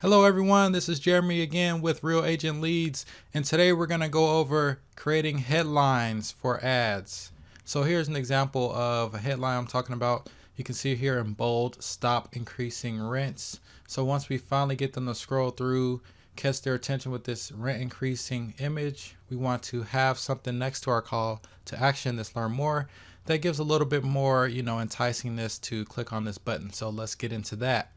Hello everyone, this is Jeremy again with Real Agent Leads, and today we're going to go over creating headlines for ads. So here's an example of a headline I'm talking about. You can see here in bold, stop increasing rents. So once we finally get them to scroll through, catch their attention with this rent increasing image, we want to have something next to our call to action, this learn more, that gives a little bit more, enticingness to click on this button. So let's get into that.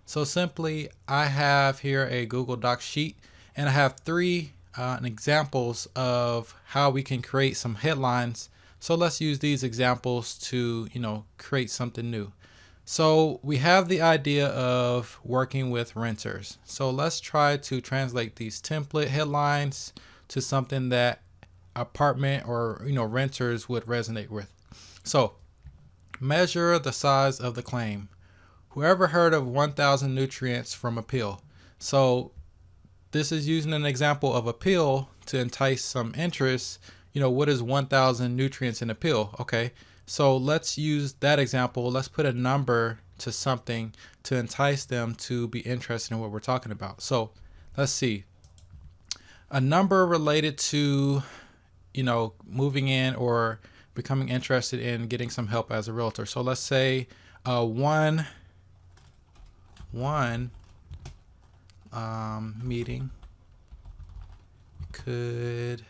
So simply, I have here a Google Docs sheet, and I have three examples of how we can create some headlines. So let's use these examples to, create something new. So we have the idea of working with renters. So let's try to translate these template headlines to something that apartment or, renters would resonate with. So measure the size of the claim. Whoever heard of 1,000 nutrients from a pill? So this is using an example of a pill to entice some interest. What is 1,000 nutrients in a pill? Okay, so let's use that example. Let's put a number to something to entice them to be interested in what we're talking about. So let's see. A number related to, moving in or becoming interested in getting some help as a realtor. So let's say one meeting could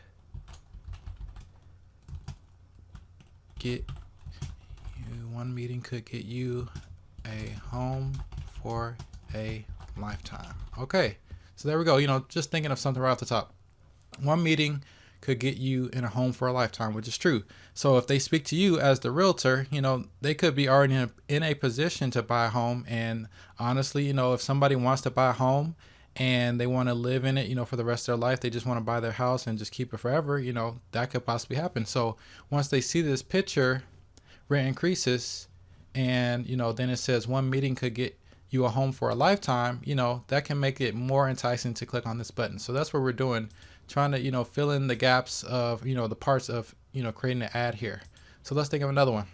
get you a home for a lifetime. Okay, so there we go. Just thinking of something right off the top. One meeting could get you in a home for a lifetime, which is true. So if they speak to you as the realtor, they could be already in a position to buy a home. And honestly, if somebody wants to buy a home and they want to live in it, for the rest of their life, they just want to buy their house and just keep it forever, that could possibly happen. So once they see this picture, rent increases, and, then it says one meeting could get you a home for a lifetime, that can make it more enticing to click on this button. So that's what we're doing, trying to, fill in the gaps of, the parts of, creating an ad here. So let's think of another one.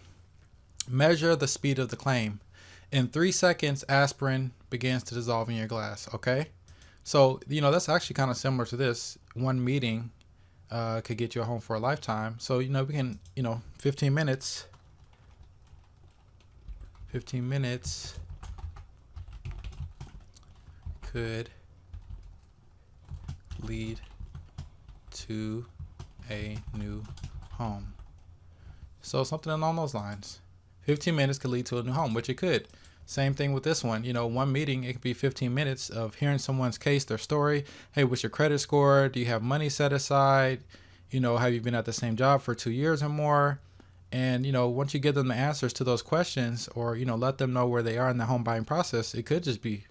Measure the speed of the claim. In 3 seconds, aspirin begins to dissolve in your glass. Okay. So, that's actually kind of similar to this. One meeting could get you a home for a lifetime. So, we can, 15 minutes could lead to a new home. So something along those lines. 15 minutes could lead to a new home, which it could. Same thing with this one. One meeting, it could be 15 minutes of hearing someone's case, their story. Hey, what's your credit score? Do you have money set aside? Have you been at the same job for 2 years or more? And, once you give them the answers to those questions, or, let them know where they are in the home buying process, it could just be,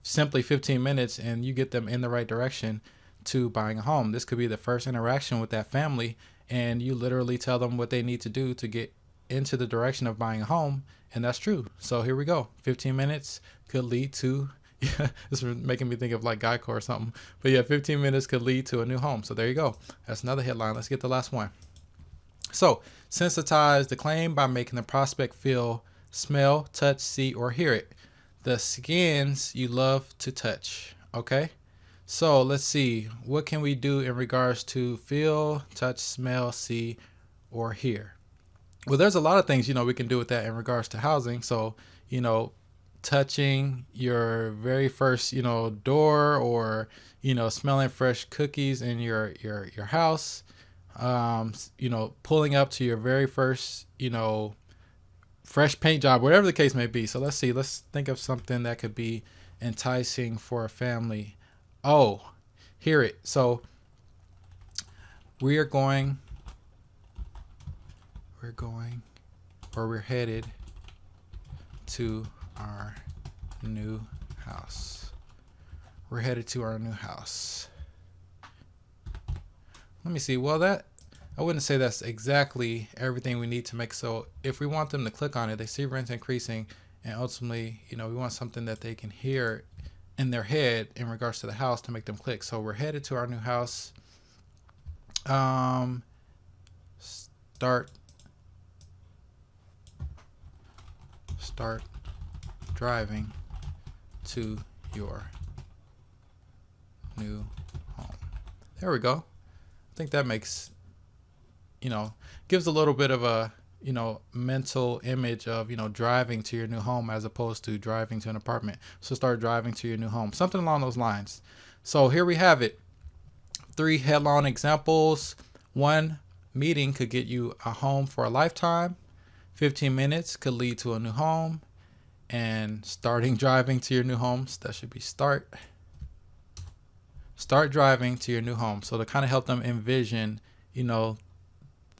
simply 15 minutes and you get them in the right direction to buying a home. This could be the first interaction with that family, and you literally tell them what they need to do to get into the direction of buying a home. And that's true. So here we go. 15 minutes could lead to, this is making me think of like Geico or something. But yeah, 15 minutes could lead to a new home. So there you go. That's another headline. Let's get the last one. So sensitize the claim by making the prospect feel, smell, touch, see, or hear it. The skins you love to touch. Okay. So let's see. What can we do in regards to feel, touch, smell, see, or hear? Well, there's a lot of things, we can do with that in regards to housing. So, touching your very first, door, or, smelling fresh cookies in your house, pulling up to your very first, fresh paint job, whatever the case may be. So let's see, let's think of something that could be enticing for a family. Oh, hear it. So we're headed to our new house. We're headed to our new house. Let me see. Well, I wouldn't say that's exactly everything we need to make. So if we want them to click on it, they see rent increasing, and ultimately, we want something that they can hear in their head in regards to the house to make them click. So we're headed to our new house. Start driving to your new home. There we go. I think that makes, gives a little bit of a, mental image of, driving to your new home as opposed to driving to an apartment. So start driving to your new home, something along those lines. So here we have it. 3 headline examples. 1 meeting could get you a home for a lifetime. 15 minutes could lead to a new home. And starting driving to your new homes, that should be start driving to your new home. So to kind of help them envision,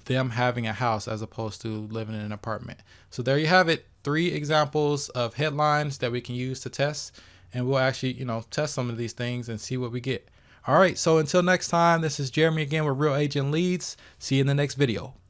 them having a house as opposed to living in an apartment. So there you have it. 3 examples of headlines that we can use to test. And we'll actually, test some of these things and see what we get. All right. So until next time, this is Jeremy again with Real Agent Leads. See you in the next video.